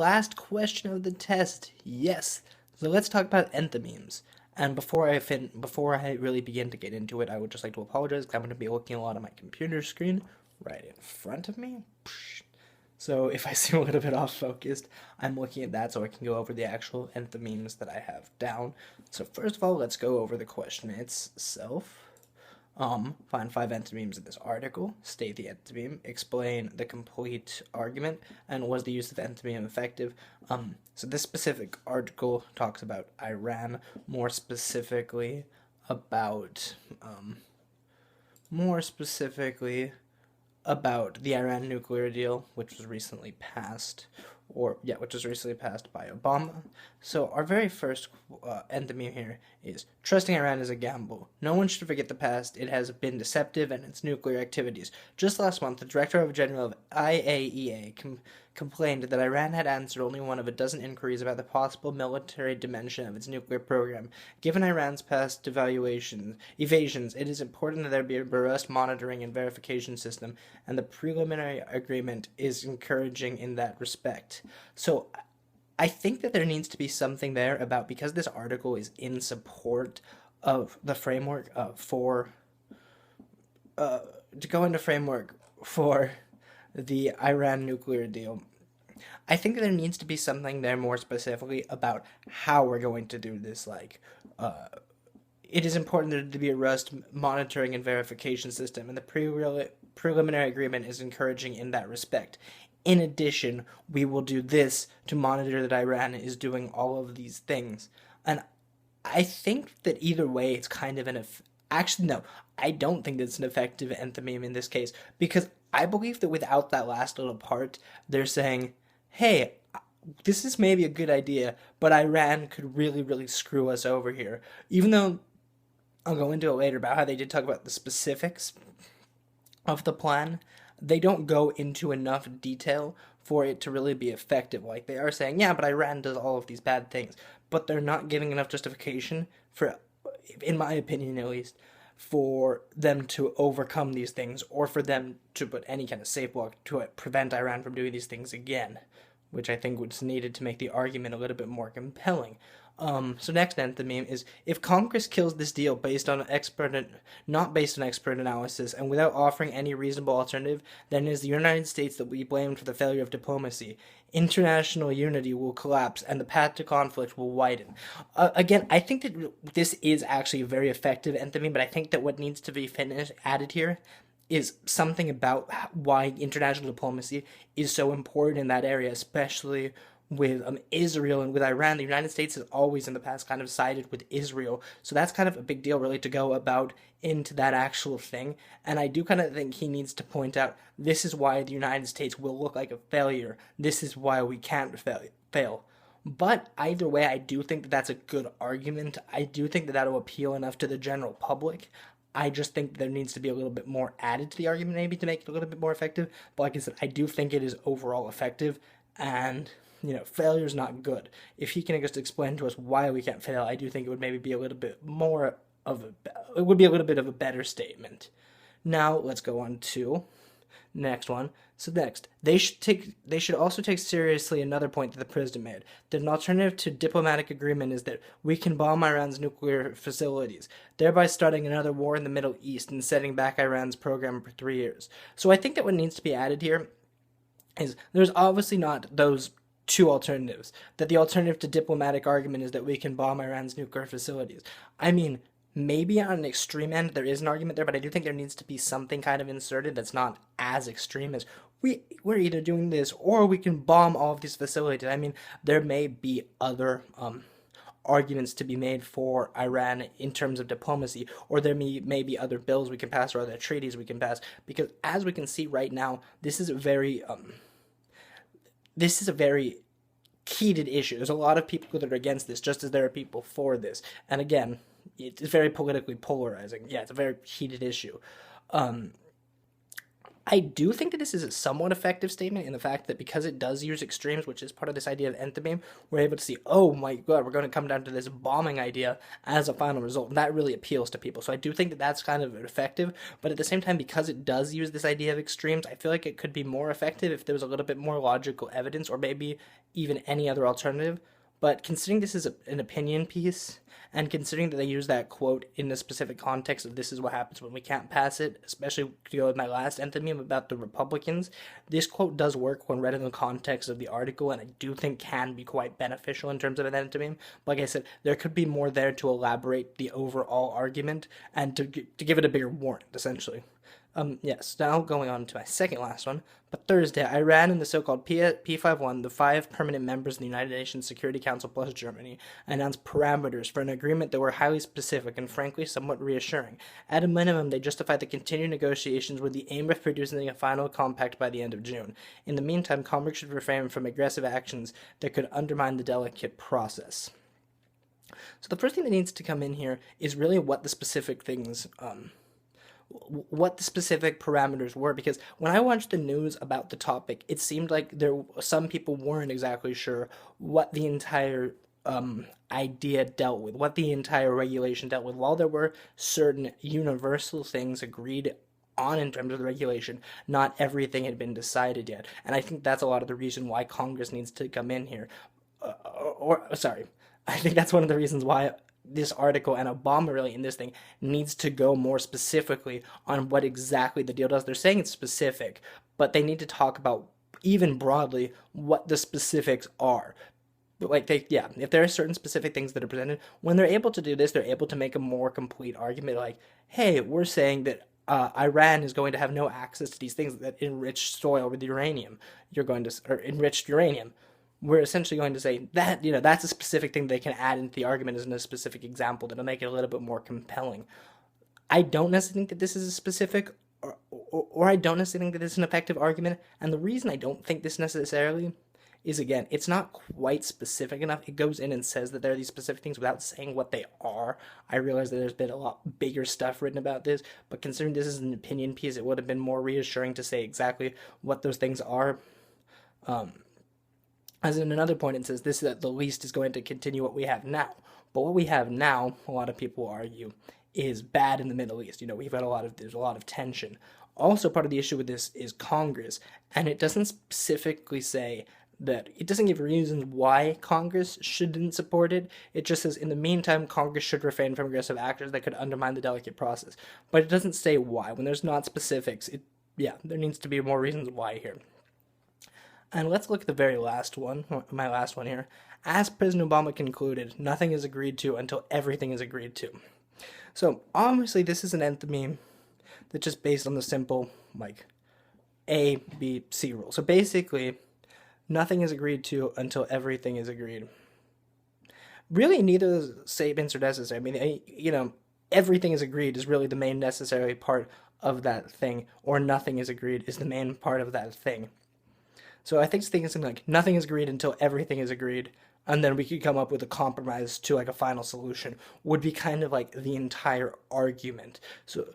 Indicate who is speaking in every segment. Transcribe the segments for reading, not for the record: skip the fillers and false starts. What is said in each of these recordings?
Speaker 1: last question of the test. Yes. So let's talk about enthymemes. And before I really begin to get into it, I would just like to apologize because I'm going to be looking a lot at my computer screen right in front of me. So if I seem a little bit off focused, I'm looking at that so I can go over the actual enthymemes that I have down. So first of all, let's go over the question itself. Find five enthymemes in this article, state the enthymeme, explain the complete argument, and was the use of the enthymeme effective. So this specific article talks about Iran, more specifically about the Iran nuclear deal, which was recently passed, by Obama. So our very first enthymeme here is trusting Iran is a gamble. No one should forget the past. It has been deceptive and its nuclear activities. Just last month, the Director General of IAEA complained that Iran had answered only one of a dozen inquiries about the possible military dimension of its nuclear program. Given Iran's past evasions, it is important that there be a robust monitoring and verification system, and the preliminary agreement is encouraging in that respect. So I think that there needs to be something there about, because this article is in support of the framework to go into framework for the Iran nuclear deal. I think there needs to be something there more specifically about how we're going to do this. It is important there to be a robust monitoring and verification system, and the preliminary agreement is encouraging in that respect. In addition, we will do this to monitor that Iran is doing all of these things. And I think that either way, it's kind of actually, no, I don't think it's an effective enthymeme in this case, because I believe that without that last little part, they're saying, hey, this is maybe a good idea, but Iran could really, really screw us over here. Even though I'll go into it later about how they did talk about the specifics of the plan, they don't go into enough detail for it to really be effective. Like, they are saying, yeah, but Iran does all of these bad things, but they're not giving enough justification for, in my opinion at least, for them to overcome these things, or for them to put any kind of safe block to prevent Iran from doing these things again, which I think was needed to make the argument a little bit more compelling. So next enthymeme is, if Congress kills this deal not based on expert analysis and without offering any reasonable alternative, then it is the United States that will be blamed for the failure of diplomacy. International unity will collapse and the path to conflict will widen. Again, I think that this is actually a very effective enthymeme, but I think that what needs to be added here is something about why international diplomacy is so important in that area, especially with Israel and with Iran. The United States has always in the past kind of sided with Israel, so that's kind of a big deal really to go about into that actual thing. And I do kind of think he needs to point out, this is why the United States will look like a failure, this is why we can't fail. But either way, I do think that that's a good argument. I do think that that'll appeal enough to the general public. I just think there needs to be a little bit more added to the argument maybe to make it a little bit more effective. But like I said, I do think it is overall effective, and failure is not good. If he can just explain to us why we can't fail, I do think it would maybe be a little bit of a better statement. Now let's go on to next one. So next, they should also take seriously another point that the president made, that an alternative to diplomatic agreement is that we can bomb Iran's nuclear facilities, thereby starting another war in the Middle East and setting back Iran's program for 3 years. So I think that what needs to be added here is, there's obviously not those two alternatives. That the alternative to diplomatic argument is that we can bomb Iran's nuclear facilities. I mean, maybe on an extreme end there is an argument there, but I do think there needs to be something kind of inserted that's not as extreme as, we're either doing this or we can bomb all of these facilities. I mean, there may be other arguments to be made for Iran in terms of diplomacy, or there may be other bills we can pass or other treaties we can pass, because as we can see right now, this is a very heated issue. There's a lot of people that are against this, just as there are people for this. And again, it's very politically polarizing. Yeah, it's a very heated issue. I do think that this is a somewhat effective statement in the fact that because it does use extremes, which is part of this idea of nth beam, we're able to see, oh my god, we're going to come down to this bombing idea as a final result. And that really appeals to people. So I do think that that's kind of effective. But at the same time, because it does use this idea of extremes, I feel like it could be more effective if there was a little bit more logical evidence or maybe even any other alternative. But considering this is an opinion piece, and considering that they use that quote in the specific context of this is what happens when we can't pass it, especially to go with my last anthem about the Republicans, this quote does work when read in the context of the article, and I do think can be quite beneficial in terms of an anthem. Like I said, there could be more there to elaborate the overall argument and to give it a bigger warrant, essentially. Yes, now going on to my second last one. But Thursday, Iran and the so-called P51, the 5 permanent members of the United Nations Security Council plus Germany, announced parameters for an agreement that were highly specific and frankly somewhat reassuring. At a minimum, they justified the continued negotiations with the aim of producing a final compact by the end of June. In the meantime, Congress should refrain from aggressive actions that could undermine the delicate process. So the first thing that needs to come in here is really what the specific things what the specific parameters were, because when I watched the news about the topic, it seemed like some people weren't exactly sure what the entire idea dealt with, what the entire regulation dealt with. While there were certain universal things agreed on in terms of the regulation, not everything had been decided yet, and I think that's a lot of the reason why Congress needs to come in here. Sorry, I think that's one of the reasons why this article and Obama really in this thing needs to go more specifically on what exactly the deal does. They're saying it's specific, but they need to talk about even broadly what the specifics are. But if there are certain specific things that are presented, when they're able to do this, they're able to make a more complete argument. Like, hey, we're saying that Iran is going to have no access to these things that enrich soil with uranium. Or enriched uranium. We're essentially going to say that, that's a specific thing they can add into the argument as a specific example that'll make it a little bit more compelling. I don't necessarily think that this is a specific, or I don't necessarily think that this is an effective argument, and the reason I don't think this necessarily is, again, it's not quite specific enough. It goes in and says that there are these specific things without saying what they are. I realize that there's been a lot bigger stuff written about this, but considering this is an opinion piece, it would have been more reassuring to say exactly what those things are. As in another point, it says this at the least is going to continue what we have now. But what we have now, a lot of people argue, is bad in the Middle East. There's a lot of tension. Also, part of the issue with this is Congress, and it doesn't specifically say that, it doesn't give reasons why Congress shouldn't support it. It just says, in the meantime, Congress should refrain from aggressive actions that could undermine the delicate process. But it doesn't say why. When there's not specifics, there needs to be more reasons why here. And let's look at the very last one, my last one here. As President Obama concluded, nothing is agreed to until everything is agreed to. So, obviously, this is an anthem that's just based on the simple, A, B, C rule. So basically, nothing is agreed to until everything is agreed. Really, neither of the statements are necessary. I mean, everything is agreed is really the main necessary part of that thing, or nothing is agreed is the main part of that thing. So I think thinking something like nothing is agreed until everything is agreed, and then we could come up with a compromise to a final solution would be kind of like the entire argument. So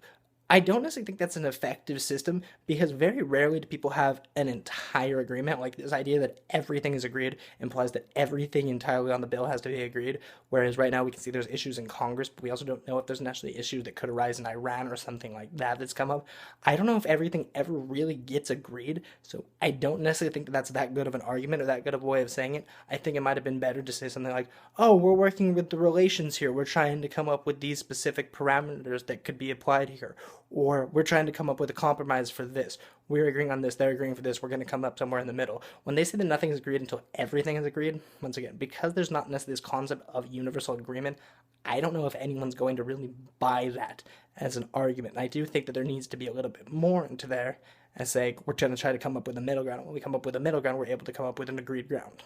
Speaker 1: I don't necessarily think that's an effective system, because very rarely do people have an entire agreement. Like, this idea that everything is agreed implies that everything entirely on the bill has to be agreed, whereas right now we can see there's issues in Congress, but we also don't know if there's actually issues that could arise in Iran or something like that that's come up. I don't know if everything ever really gets agreed, so I don't necessarily think that that's that good of an argument or that good of a way of saying it. I think it might have been better to say something like, oh, we're working with the relations here, we're trying to come up with these specific parameters that could be applied here. Or we're trying to come up with a compromise for this. We're agreeing on this, they're agreeing for this, we're going to come up somewhere in the middle. When they say that nothing is agreed until everything is agreed, once again, because there's not necessarily this concept of universal agreement, I don't know if anyone's going to really buy that as an argument. And I do think that there needs to be a little bit more into there and say, we're trying to come up with a middle ground. When we come up with a middle ground, we're able to come up with an agreed ground.